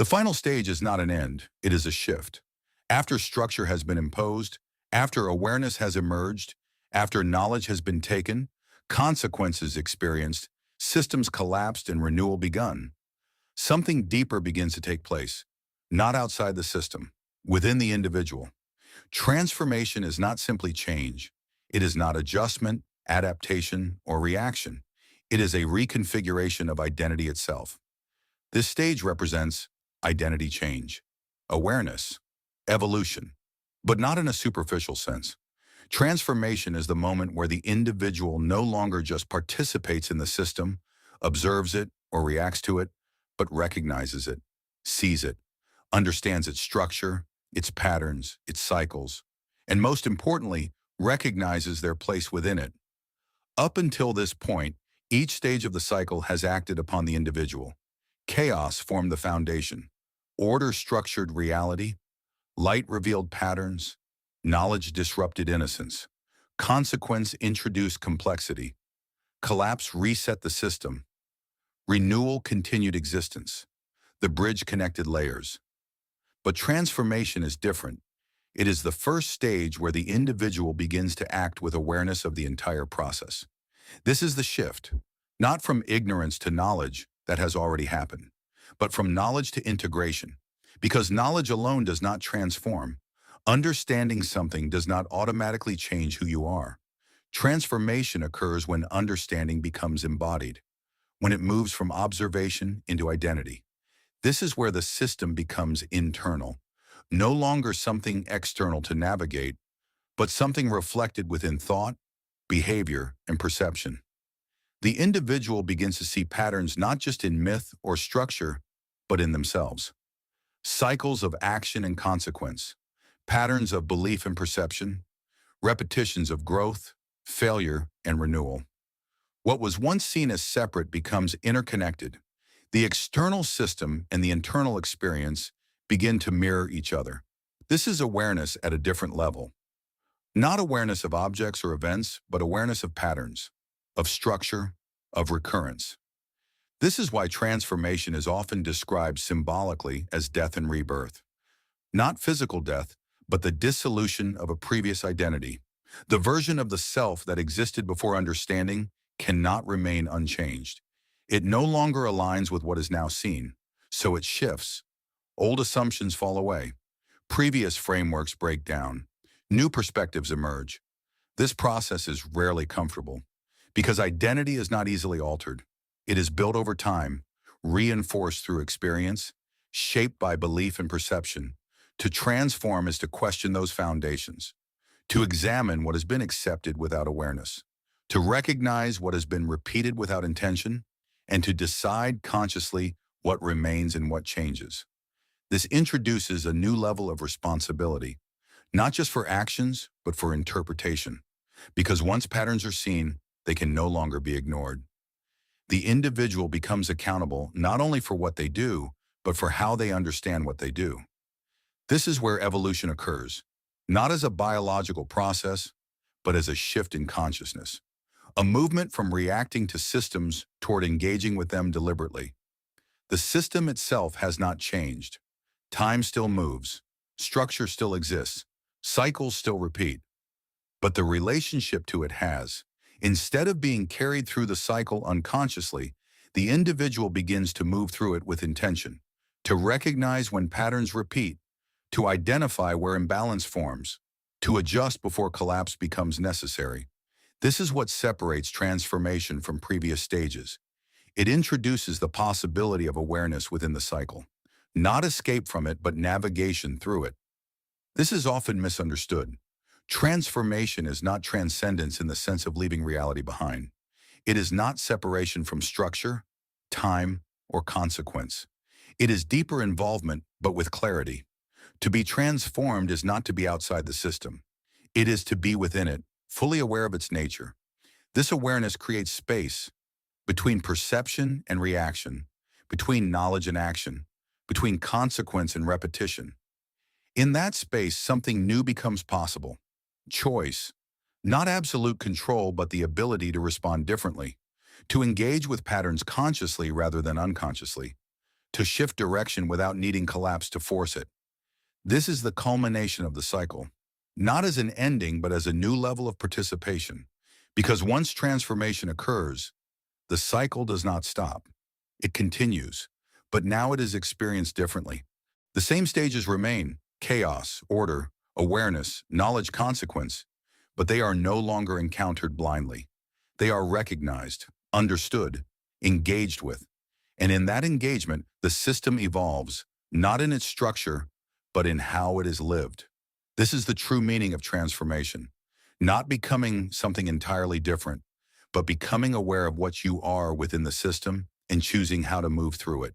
The final stage is not an end, it is a shift. After structure has been imposed, after awareness has emerged, after knowledge has been taken, consequences experienced, systems collapsed and renewal begun. Something deeper begins to take place, not outside the system, within the individual. Transformation is not simply change. It is not adjustment, adaptation, or reaction. It is a reconfiguration of identity itself. This stage represents identity change, awareness, evolution, but not in a superficial sense. Transformation is the moment where the individual no longer just participates in the system, observes it, or reacts to it, but recognizes it, sees it, understands its structure, its patterns, its cycles, and most importantly, recognizes their place within it. Up until this point, each stage of the cycle has acted upon the individual. Chaos formed the foundation. Order structured reality. Light revealed patterns. Knowledge disrupted innocence. Consequence introduced complexity. Collapse reset the system. Renewal continued existence. The bridge connected layers. But transformation is different. It is the first stage where the individual begins to act with awareness of the entire process. This is the shift, not from ignorance to knowledge that has already happened, but from knowledge to integration. Because knowledge alone does not transform. Understanding something does not automatically change who you are. Transformation occurs when understanding becomes embodied, when it moves from observation into identity. This is where the system becomes internal, no longer something external to navigate, but something reflected within thought, behavior, and perception. The individual begins to see patterns not just in myth or structure, but in themselves. Cycles of action and consequence, patterns of belief and perception, repetitions of growth, failure, and renewal. What was once seen as separate becomes interconnected. The external system and the internal experience begin to mirror each other. This is awareness at a different level. Not awareness of objects or events, but awareness of patterns, of structure, of recurrence. This is why transformation is often described symbolically as death and rebirth. Not physical death, but the dissolution of a previous identity. The version of the self that existed before understanding cannot remain unchanged. It no longer aligns with what is now seen, so it shifts. Old assumptions fall away. Previous frameworks break down. New perspectives emerge. This process is rarely comfortable, because identity is not easily altered. It is built over time, reinforced through experience, shaped by belief and perception. To transform is to question those foundations, to examine what has been accepted without awareness, to recognize what has been repeated without intention, and to decide consciously what remains and what changes. This introduces a new level of responsibility, not just for actions, but for interpretation. Because once patterns are seen, they can no longer be ignored. The individual becomes accountable not only for what they do, but for how they understand what they do. This is where evolution occurs, not as a biological process, but as a shift in consciousness. A movement from reacting to systems toward engaging with them deliberately. The system itself has not changed. Time still moves. Structure still exists. Cycles still repeat. But the relationship to it has. Instead of being carried through the cycle unconsciously, the individual begins to move through it with intention, to recognize when patterns repeat, to identify where imbalance forms, to adjust before collapse becomes necessary. This is what separates transformation from previous stages. It introduces the possibility of awareness within the cycle, not escape from it, but navigation through it. This is often misunderstood. Transformation is not transcendence in the sense of leaving reality behind. It is not separation from structure, time, or consequence. It is deeper involvement, but with clarity. To be transformed is not to be outside the system. It is to be within it, fully aware of its nature. This awareness creates space between perception and reaction, between knowledge and action, between consequence and repetition. In that space, something new becomes possible. Choice. Not absolute control, but the ability to respond differently, to engage with patterns consciously rather than unconsciously, to shift direction without needing collapse to force it. This is the culmination of the cycle, not as an ending, but as a new level of participation. Because once transformation occurs, the cycle does not stop. It continues, but now it is experienced differently. The same stages remain: chaos, order, awareness, knowledge, consequence, but they are no longer encountered blindly. They are recognized, understood, engaged with. And in that engagement, the system evolves, not in its structure, but in how it is lived. This is the true meaning of transformation. Not becoming something entirely different, but becoming aware of what you are within the system and choosing how to move through it.